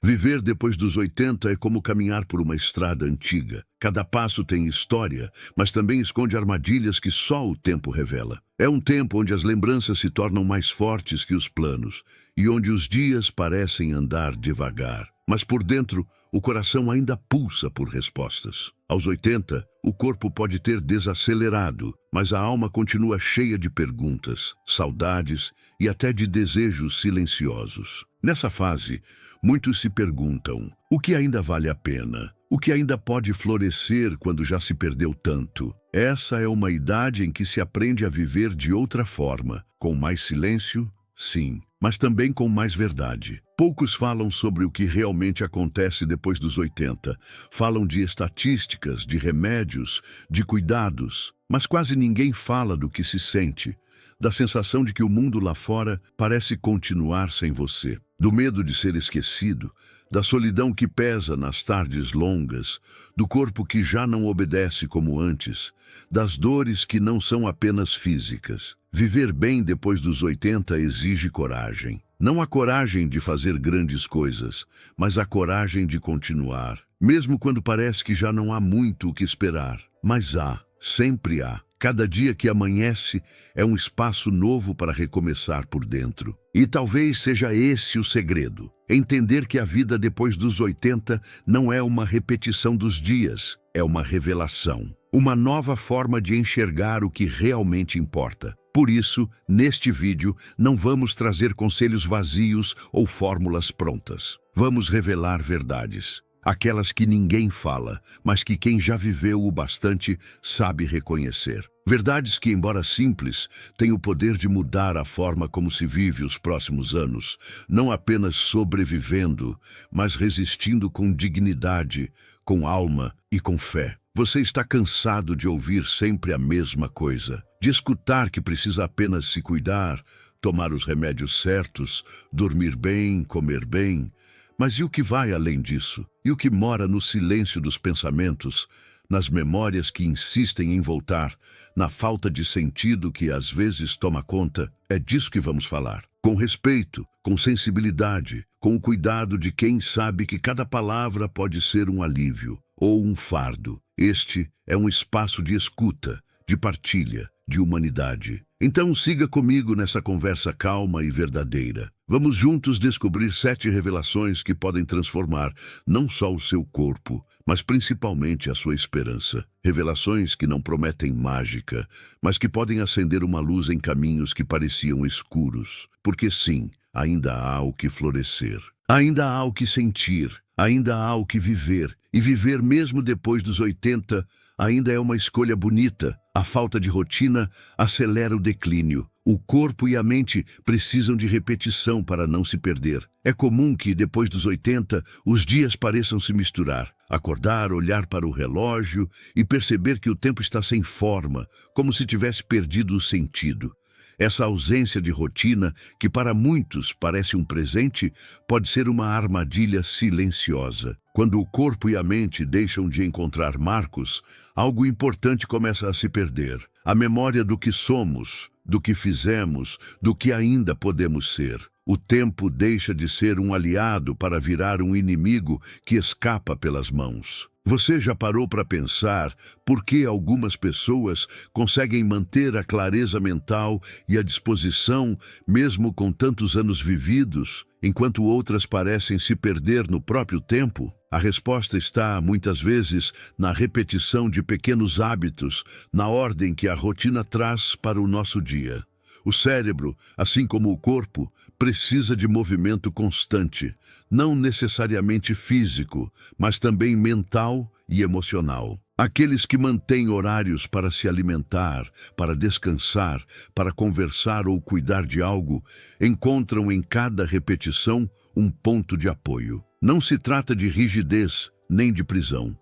Viver depois dos 80 é como caminhar por uma estrada antiga. Cada passo tem história, mas também esconde armadilhas que só o tempo revela. É um tempo onde as lembranças se tornam mais fortes que os planos e onde os dias parecem andar devagar. Mas por dentro, o coração ainda pulsa por respostas. Aos 80, o corpo pode ter desacelerado, mas a alma continua cheia de perguntas, saudades e até de desejos silenciosos. Nessa fase, muitos se perguntam: o que ainda vale a pena? O que ainda pode florescer quando já se perdeu tanto? Essa é uma idade em que se aprende a viver de outra forma, com mais silêncio, sim, mas também com mais verdade. Poucos falam sobre o que realmente acontece depois dos 80. Falam de estatísticas, de remédios, de cuidados, mas quase ninguém fala do que se sente, da sensação de que o mundo lá fora parece continuar sem você, do medo de ser esquecido, da solidão que pesa nas tardes longas, do corpo que já não obedece como antes, das dores que não são apenas físicas. Viver bem depois dos 80 exige coragem. Não a coragem de fazer grandes coisas, mas a coragem de continuar, mesmo quando parece que já não há muito o que esperar. Mas há, sempre há. Cada dia que amanhece é um espaço novo para recomeçar por dentro. E talvez seja esse o segredo. Entender que a vida depois dos 80 não é uma repetição dos dias, é uma revelação. Uma nova forma de enxergar o que realmente importa. Por isso, neste vídeo, não vamos trazer conselhos vazios ou fórmulas prontas. Vamos revelar verdades. Aquelas que ninguém fala, mas que quem já viveu o bastante sabe reconhecer. Verdades que, embora simples, têm o poder de mudar a forma como se vive os próximos anos, não apenas sobrevivendo, mas resistindo com dignidade, com alma e com fé. Você está cansado de ouvir sempre a mesma coisa, de escutar que precisa apenas se cuidar, tomar os remédios certos, dormir bem, comer bem. Mas e o que vai além disso? E o que mora no silêncio dos pensamentos, nas memórias que insistem em voltar, na falta de sentido que às vezes toma conta? É disso que vamos falar. Com respeito, com sensibilidade, com o cuidado de quem sabe que cada palavra pode ser um alívio ou um fardo. Este é um espaço de escuta, de partilha, de humanidade. Então siga comigo nessa conversa calma e verdadeira. Vamos juntos descobrir 7 revelações que podem transformar não só o seu corpo, mas principalmente a sua esperança. Revelações que não prometem mágica, mas que podem acender uma luz em caminhos que pareciam escuros. Porque sim, ainda há o que florescer. Ainda há o que sentir. Ainda há o que viver. E viver mesmo depois dos 80 ainda é uma escolha bonita. A falta de rotina acelera o declínio. O corpo e a mente precisam de repetição para não se perder. É comum que, depois dos 80, os dias pareçam se misturar. Acordar, olhar para o relógio e perceber que o tempo está sem forma, como se tivesse perdido o sentido. Essa ausência de rotina, que para muitos parece um presente, pode ser uma armadilha silenciosa. Quando o corpo e a mente deixam de encontrar marcos, algo importante começa a se perder. A memória do que somos, do que fizemos, do que ainda podemos ser. O tempo deixa de ser um aliado para virar um inimigo que escapa pelas mãos. Você já parou para pensar por que algumas pessoas conseguem manter a clareza mental e a disposição mesmo com tantos anos vividos, enquanto outras parecem se perder no próprio tempo? A resposta está, muitas vezes, na repetição de pequenos hábitos, na ordem que a rotina traz para o nosso dia. O cérebro, assim como o corpo, precisa de movimento constante, não necessariamente físico, mas também mental e emocional. Aqueles que mantêm horários para se alimentar, para descansar, para conversar ou cuidar de algo, encontram em cada repetição um ponto de apoio. Não se trata de rigidez nem de prisão.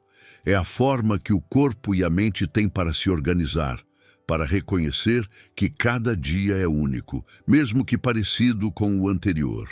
É a forma que o corpo e a mente têm para se organizar, para reconhecer que cada dia é único, mesmo que parecido com o anterior.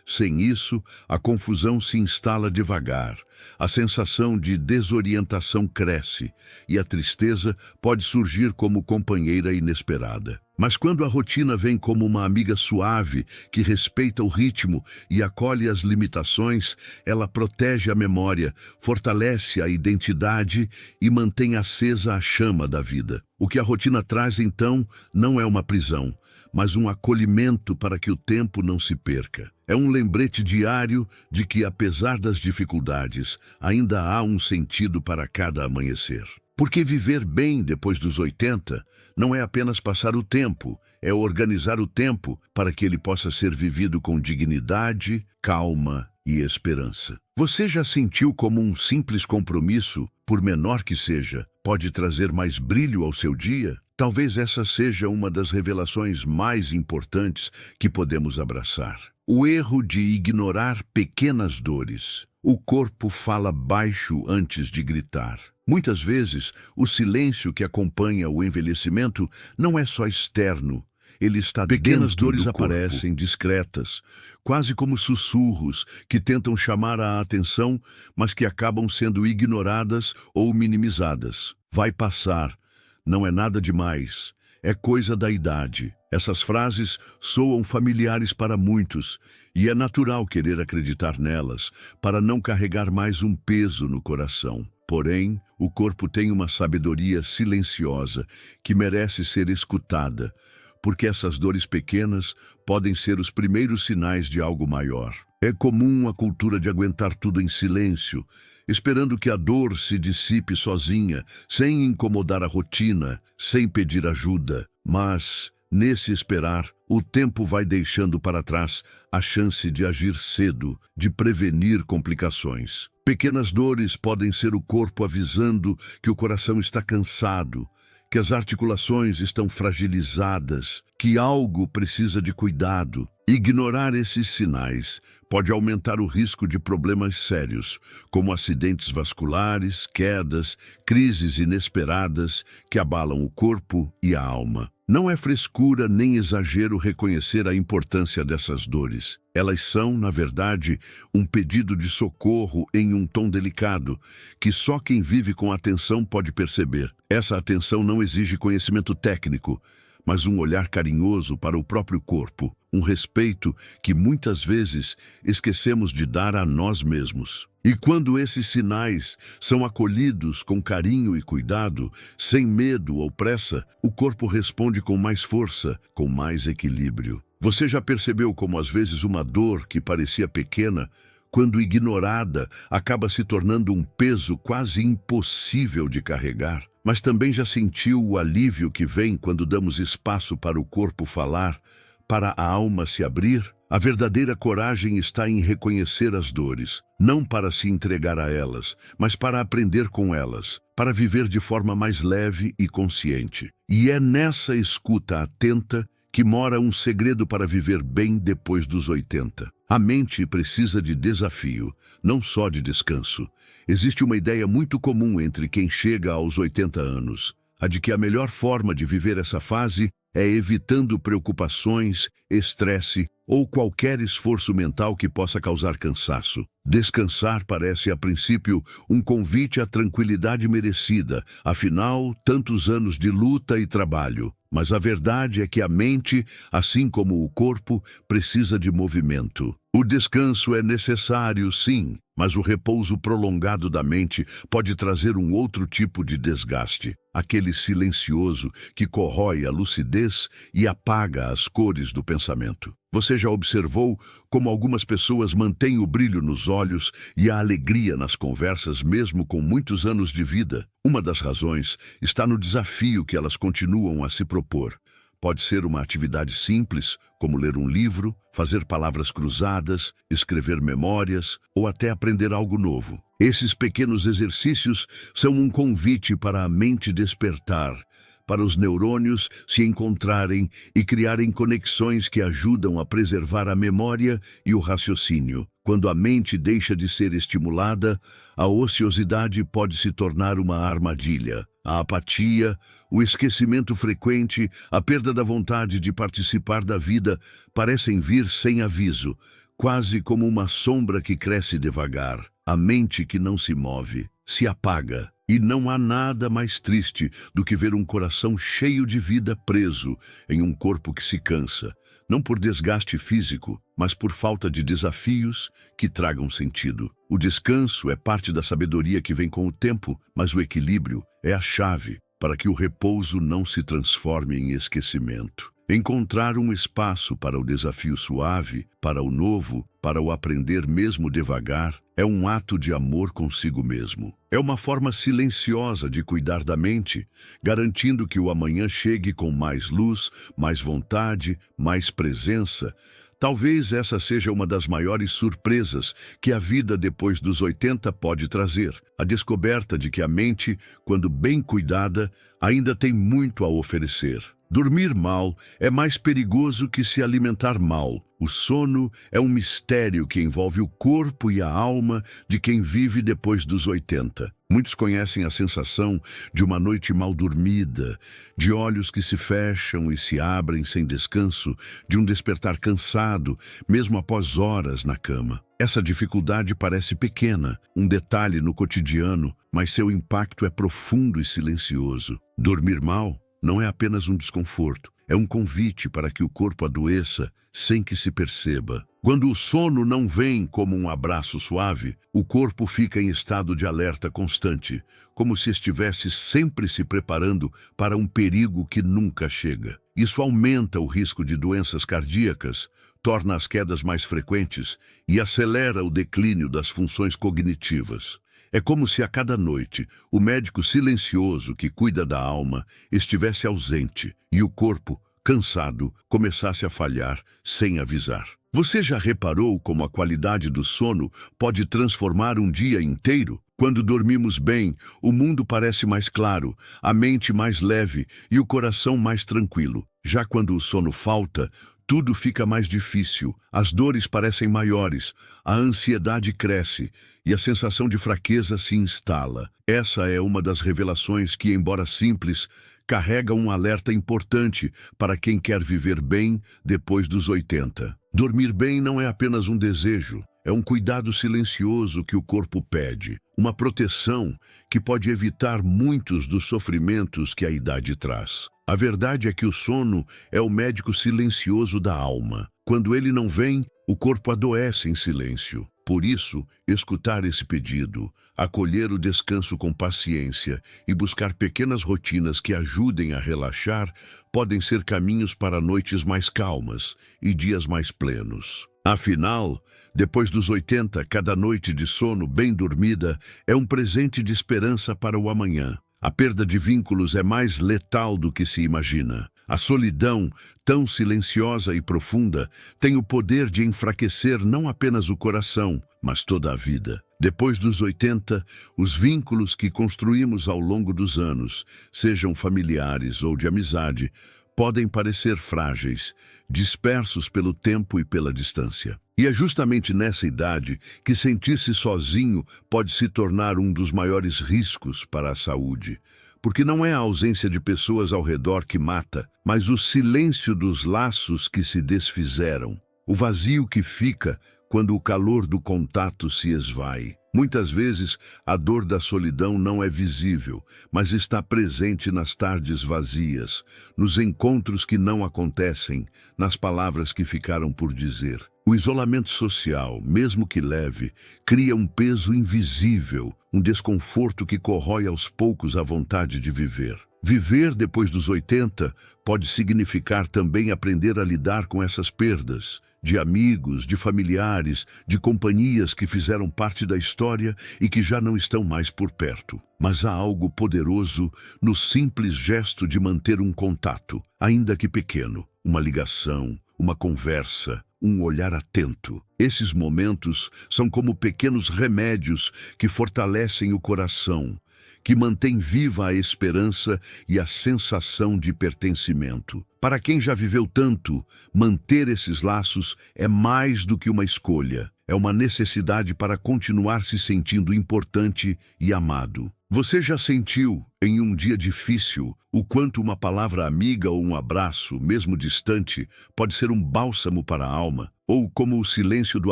Sem isso, a confusão se instala devagar, a sensação de desorientação cresce e a tristeza pode surgir como companheira inesperada. Mas quando a rotina vem como uma amiga suave, que respeita o ritmo e acolhe as limitações, ela protege a memória, fortalece a identidade e mantém acesa a chama da vida. O que a rotina traz, então, não é uma prisão, mas um acolhimento para que o tempo não se perca. É um lembrete diário de que, apesar das dificuldades, ainda há um sentido para cada amanhecer. Porque viver bem depois dos 80 não é apenas passar o tempo, é organizar o tempo para que ele possa ser vivido com dignidade, calma e esperança. Você já sentiu como um simples compromisso, por menor que seja, pode trazer mais brilho ao seu dia? Talvez essa seja uma das revelações mais importantes que podemos abraçar. O erro de ignorar pequenas dores. O corpo fala baixo antes de gritar. Muitas vezes, o silêncio que acompanha o envelhecimento não é só externo. Ele está dentro do corpo. Pequenas dores aparecem, discretas, quase como sussurros que tentam chamar a atenção, mas que acabam sendo ignoradas ou minimizadas. Vai passar. Não é nada demais. É coisa da idade. Essas frases soam familiares para muitos, e é natural querer acreditar nelas, para não carregar mais um peso no coração. Porém, o corpo tem uma sabedoria silenciosa que merece ser escutada, porque essas dores pequenas podem ser os primeiros sinais de algo maior. É comum a cultura de aguentar tudo em silêncio, esperando que a dor se dissipe sozinha, sem incomodar a rotina, sem pedir ajuda. Mas, nesse esperar, o tempo vai deixando para trás a chance de agir cedo, de prevenir complicações. Pequenas dores podem ser o corpo avisando que o coração está cansado, que as articulações estão fragilizadas, que algo precisa de cuidado. Ignorar esses sinais pode aumentar o risco de problemas sérios, como acidentes vasculares, quedas, crises inesperadas que abalam o corpo e a alma. Não é frescura nem exagero reconhecer a importância dessas dores. Elas são, na verdade, um pedido de socorro em um tom delicado, que só quem vive com atenção pode perceber. Essa atenção não exige conhecimento técnico, mas um olhar carinhoso para o próprio corpo, um respeito que muitas vezes esquecemos de dar a nós mesmos. E quando esses sinais são acolhidos com carinho e cuidado, sem medo ou pressa, o corpo responde com mais força, com mais equilíbrio. Você já percebeu como às vezes uma dor que parecia pequena, quando ignorada, acaba se tornando um peso quase impossível de carregar? Mas também já sentiu o alívio que vem quando damos espaço para o corpo falar, para a alma se abrir? A verdadeira coragem está em reconhecer as dores, não para se entregar a elas, mas para aprender com elas, para viver de forma mais leve e consciente. E é nessa escuta atenta que mora um segredo para viver bem depois dos 80. A mente precisa de desafio, não só de descanso. Existe uma ideia muito comum entre quem chega aos 80 anos, a de que a melhor forma de viver essa fase é evitando preocupações, estresse ou qualquer esforço mental que possa causar cansaço. Descansar parece, a princípio, um convite à tranquilidade merecida, afinal, tantos anos de luta e trabalho. Mas a verdade é que a mente, assim como o corpo, precisa de movimento. O descanso é necessário, sim, mas o repouso prolongado da mente pode trazer um outro tipo de desgaste, aquele silencioso que corrói a lucidez e apaga as cores do pensamento. Você já observou como algumas pessoas mantêm o brilho nos olhos e a alegria nas conversas mesmo com muitos anos de vida? Uma das razões está no desafio que elas continuam a se propor. Pode ser uma atividade simples, como ler um livro, fazer palavras cruzadas, escrever memórias ou até aprender algo novo. Esses pequenos exercícios são um convite para a mente despertar, para os neurônios se encontrarem e criarem conexões que ajudam a preservar a memória e o raciocínio. Quando a mente deixa de ser estimulada, a ociosidade pode se tornar uma armadilha. A apatia, o esquecimento frequente, a perda da vontade de participar da vida parecem vir sem aviso, quase como uma sombra que cresce devagar. A mente que não se move, se apaga. E não há nada mais triste do que ver um coração cheio de vida preso em um corpo que se cansa, não por desgaste físico, mas por falta de desafios que tragam sentido. O descanso é parte da sabedoria que vem com o tempo, mas o equilíbrio é a chave para que o repouso não se transforme em esquecimento. Encontrar um espaço para o desafio suave, para o novo, para o aprender mesmo devagar, é um ato de amor consigo mesmo. É uma forma silenciosa de cuidar da mente, garantindo que o amanhã chegue com mais luz, mais vontade, mais presença. Talvez essa seja uma das maiores surpresas que a vida depois dos 80 pode trazer. A descoberta de que a mente, quando bem cuidada, ainda tem muito a oferecer. Dormir mal é mais perigoso que se alimentar mal. O sono é um mistério que envolve o corpo e a alma de quem vive depois dos 80. Muitos conhecem a sensação de uma noite mal dormida, de olhos que se fecham e se abrem sem descanso, de um despertar cansado, mesmo após horas na cama. Essa dificuldade parece pequena, um detalhe no cotidiano, mas seu impacto é profundo e silencioso. Dormir mal não é apenas um desconforto, é um convite para que o corpo adoeça sem que se perceba. Quando o sono não vem como um abraço suave, o corpo fica em estado de alerta constante, como se estivesse sempre se preparando para um perigo que nunca chega. Isso aumenta o risco de doenças cardíacas, torna as quedas mais frequentes e acelera o declínio das funções cognitivas. É como se a cada noite o médico silencioso que cuida da alma estivesse ausente e o corpo, cansado, começasse a falhar sem avisar. Você já reparou como a qualidade do sono pode transformar um dia inteiro? Quando dormimos bem, o mundo parece mais claro, a mente mais leve e o coração mais tranquilo. Já quando o sono falta, tudo fica mais difícil, as dores parecem maiores, a ansiedade cresce e a sensação de fraqueza se instala. Essa é uma das revelações que, embora simples, carrega um alerta importante para quem quer viver bem depois dos 80. Dormir bem não é apenas um desejo, é um cuidado silencioso que o corpo pede, uma proteção que pode evitar muitos dos sofrimentos que a idade traz. A verdade é que o sono é o médico silencioso da alma. Quando ele não vem, o corpo adoece em silêncio. Por isso, escutar esse pedido, acolher o descanso com paciência e buscar pequenas rotinas que ajudem a relaxar podem ser caminhos para noites mais calmas e dias mais plenos. Afinal, depois dos 80, cada noite de sono bem dormida é um presente de esperança para o amanhã. A perda de vínculos é mais letal do que se imagina. A solidão, tão silenciosa e profunda, tem o poder de enfraquecer não apenas o coração, mas toda a vida. Depois dos 80, os vínculos que construímos ao longo dos anos, sejam familiares ou de amizade, podem parecer frágeis, dispersos pelo tempo e pela distância. E é justamente nessa idade que sentir-se sozinho pode se tornar um dos maiores riscos para a saúde. Porque não é a ausência de pessoas ao redor que mata, mas o silêncio dos laços que se desfizeram, o vazio que fica quando o calor do contato se esvai. Muitas vezes, a dor da solidão não é visível, mas está presente nas tardes vazias, nos encontros que não acontecem, nas palavras que ficaram por dizer. O isolamento social, mesmo que leve, cria um peso invisível, um desconforto que corrói aos poucos a vontade de viver. Viver depois dos 80 pode significar também aprender a lidar com essas perdas, de amigos, de familiares, de companhias que fizeram parte da história e que já não estão mais por perto. Mas há algo poderoso no simples gesto de manter um contato, ainda que pequeno, uma ligação, uma conversa, um olhar atento. Esses momentos são como pequenos remédios que fortalecem o coração, que mantém viva a esperança e a sensação de pertencimento. Para quem já viveu tanto, manter esses laços é mais do que uma escolha. É uma necessidade para continuar se sentindo importante e amado. Você já sentiu, em um dia difícil, o quanto uma palavra amiga ou um abraço, mesmo distante, pode ser um bálsamo para a alma? Ou como o silêncio do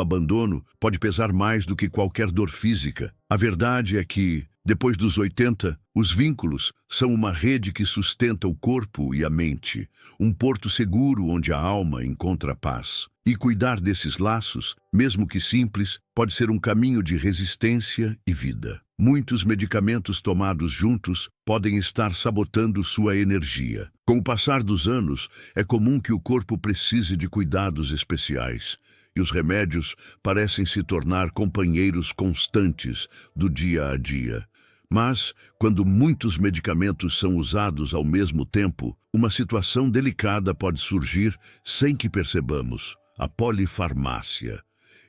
abandono pode pesar mais do que qualquer dor física? A verdade é que, Depois dos 80, os vínculos são uma rede que sustenta o corpo e a mente, um porto seguro onde a alma encontra paz. E cuidar desses laços, mesmo que simples, pode ser um caminho de resistência e vida. Muitos medicamentos tomados juntos podem estar sabotando sua energia. Com o passar dos anos, é comum que o corpo precise de cuidados especiais, e os remédios parecem se tornar companheiros constantes do dia a dia. Mas, quando muitos medicamentos são usados ao mesmo tempo, uma situação delicada pode surgir sem que percebamos: a polifarmácia.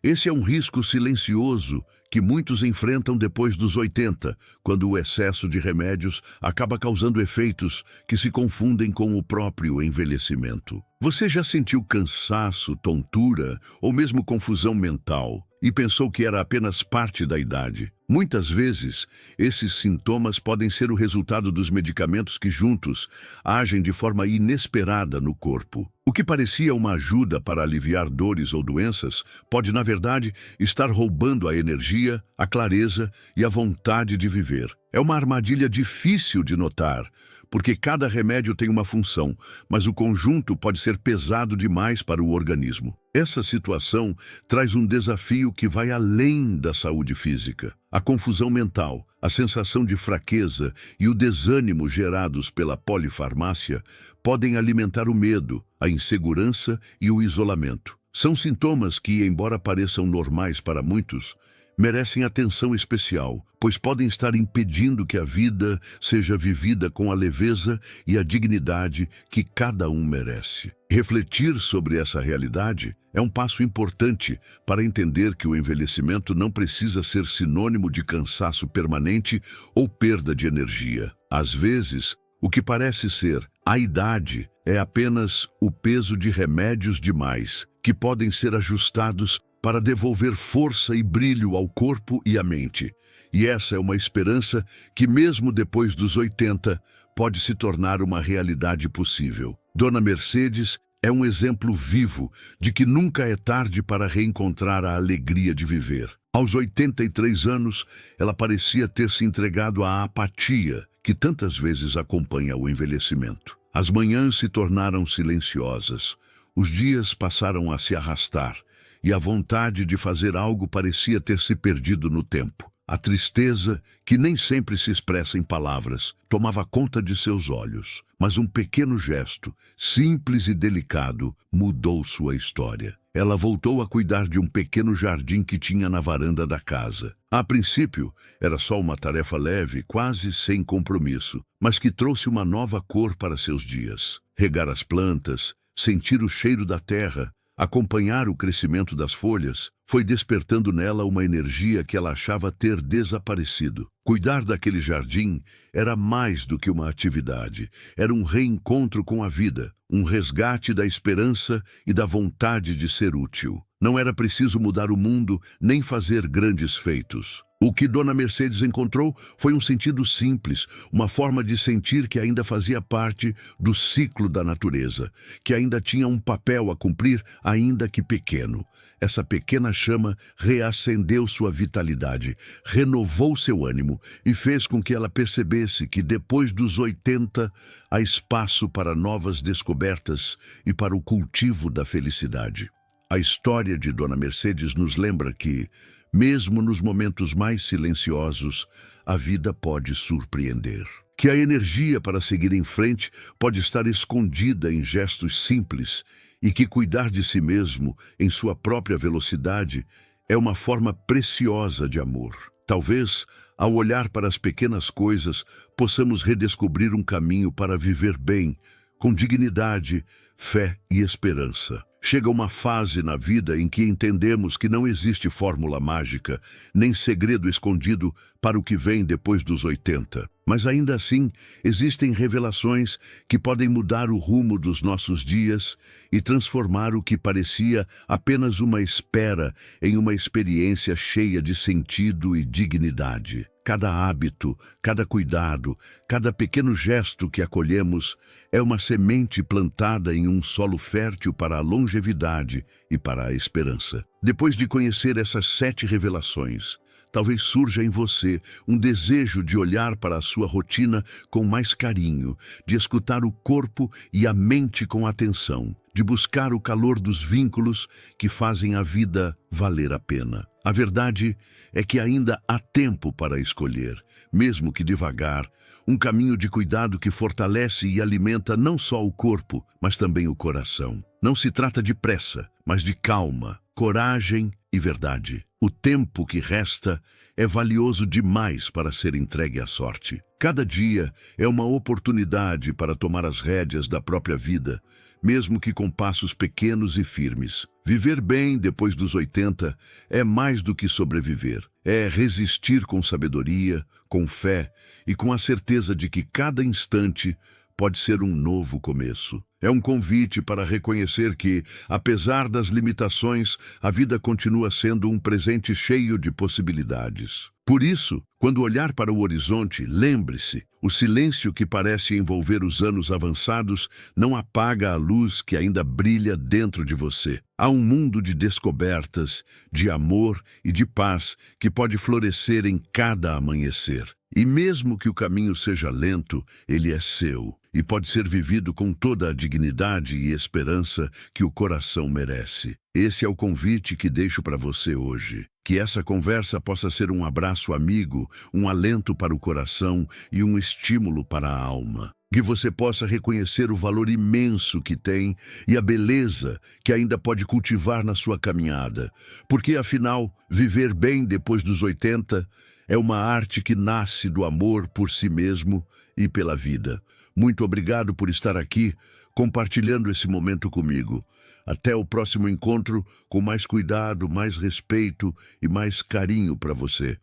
Esse é um risco silencioso que muitos enfrentam depois dos 80, quando o excesso de remédios acaba causando efeitos que se confundem com o próprio envelhecimento. Você já sentiu cansaço, tontura ou mesmo confusão mental e pensou que era apenas parte da idade? Muitas vezes, esses sintomas podem ser o resultado dos medicamentos que juntos agem de forma inesperada no corpo. O que parecia uma ajuda para aliviar dores ou doenças pode, na verdade, estar roubando a energia, a clareza e a vontade de viver. É uma armadilha difícil de notar, porque cada remédio tem uma função, mas o conjunto pode ser pesado demais para o organismo. Essa situação traz um desafio que vai além da saúde física. A confusão mental, a sensação de fraqueza e o desânimo gerados pela polifarmácia podem alimentar o medo, a insegurança e o isolamento. São sintomas que, embora pareçam normais para muitos, merecem atenção especial, pois podem estar impedindo que a vida seja vivida com a leveza e a dignidade que cada um merece. Refletir sobre essa realidade é um passo importante para entender que o envelhecimento não precisa ser sinônimo de cansaço permanente ou perda de energia. Às vezes, o que parece ser a idade é apenas o peso de remédios demais, que podem ser ajustados para devolver força e brilho ao corpo e à mente. E essa é uma esperança que, mesmo depois dos 80, pode se tornar uma realidade possível. Dona Mercedes é um exemplo vivo de que nunca é tarde para reencontrar a alegria de viver. Aos 83 anos, ela parecia ter se entregado à apatia que tantas vezes acompanha o envelhecimento. As manhãs se tornaram silenciosas, os dias passaram a se arrastar, e a vontade de fazer algo parecia ter se perdido no tempo. A tristeza, que nem sempre se expressa em palavras, tomava conta de seus olhos. Mas um pequeno gesto, simples e delicado, mudou sua história. Ela voltou a cuidar de um pequeno jardim que tinha na varanda da casa. A princípio, era só uma tarefa leve, quase sem compromisso, mas que trouxe uma nova cor para seus dias. Regar as plantas, sentir o cheiro da terra, acompanhar o crescimento das folhas, foi despertando nela uma energia que ela achava ter desaparecido. Cuidar daquele jardim era mais do que uma atividade, era um reencontro com a vida, um resgate da esperança e da vontade de ser útil. Não era preciso mudar o mundo nem fazer grandes feitos. O que Dona Mercedes encontrou foi um sentido simples, uma forma de sentir que ainda fazia parte do ciclo da natureza, que ainda tinha um papel a cumprir, ainda que pequeno. Essa pequena chama reacendeu sua vitalidade, renovou seu ânimo e fez com que ela percebesse que depois dos 80 há espaço para novas descobertas e para o cultivo da felicidade. A história de Dona Mercedes nos lembra que, mesmo nos momentos mais silenciosos, a vida pode surpreender. Que a energia para seguir em frente pode estar escondida em gestos simples e que cuidar de si mesmo em sua própria velocidade é uma forma preciosa de amor. Talvez, ao olhar para as pequenas coisas, possamos redescobrir um caminho para viver bem, com dignidade, fé e esperança. Chega uma fase na vida em que entendemos que não existe fórmula mágica, nem segredo escondido para o que vem depois dos 80. Mas ainda assim, existem revelações que podem mudar o rumo dos nossos dias e transformar o que parecia apenas uma espera em uma experiência cheia de sentido e dignidade. Cada hábito, cada cuidado, cada pequeno gesto que acolhemos é uma semente plantada em um solo fértil para a longevidade e para a esperança. Depois de conhecer essas 7 revelações, talvez surja em você um desejo de olhar para a sua rotina com mais carinho, de escutar o corpo e a mente com atenção, de buscar o calor dos vínculos que fazem a vida valer a pena. A verdade é que ainda há tempo para escolher, mesmo que devagar, um caminho de cuidado que fortalece e alimenta não só o corpo, mas também o coração. Não se trata de pressa, mas de calma, coragem e verdade. O tempo que resta é valioso demais para ser entregue à sorte. Cada dia é uma oportunidade para tomar as rédeas da própria vida, mesmo que com passos pequenos e firmes. Viver bem depois dos 80 é mais do que sobreviver. É resistir com sabedoria, com fé e com a certeza de que cada instante pode ser um novo começo. É um convite para reconhecer que, apesar das limitações, a vida continua sendo um presente cheio de possibilidades. Por isso, quando olhar para o horizonte, lembre-se, o silêncio que parece envolver os anos avançados não apaga a luz que ainda brilha dentro de você. Há um mundo de descobertas, de amor e de paz que pode florescer em cada amanhecer. E mesmo que o caminho seja lento, ele é seu e pode ser vivido com toda a dignidade e esperança que o coração merece. Esse é o convite que deixo para você hoje. Que essa conversa possa ser um abraço amigo, um alento para o coração e um estímulo para a alma. Que você possa reconhecer o valor imenso que tem e a beleza que ainda pode cultivar na sua caminhada. Porque, afinal, viver bem depois dos 80 é uma arte que nasce do amor por si mesmo e pela vida. Muito obrigado por estar aqui, compartilhando esse momento comigo. Até o próximo encontro, com mais cuidado, mais respeito e mais carinho para você.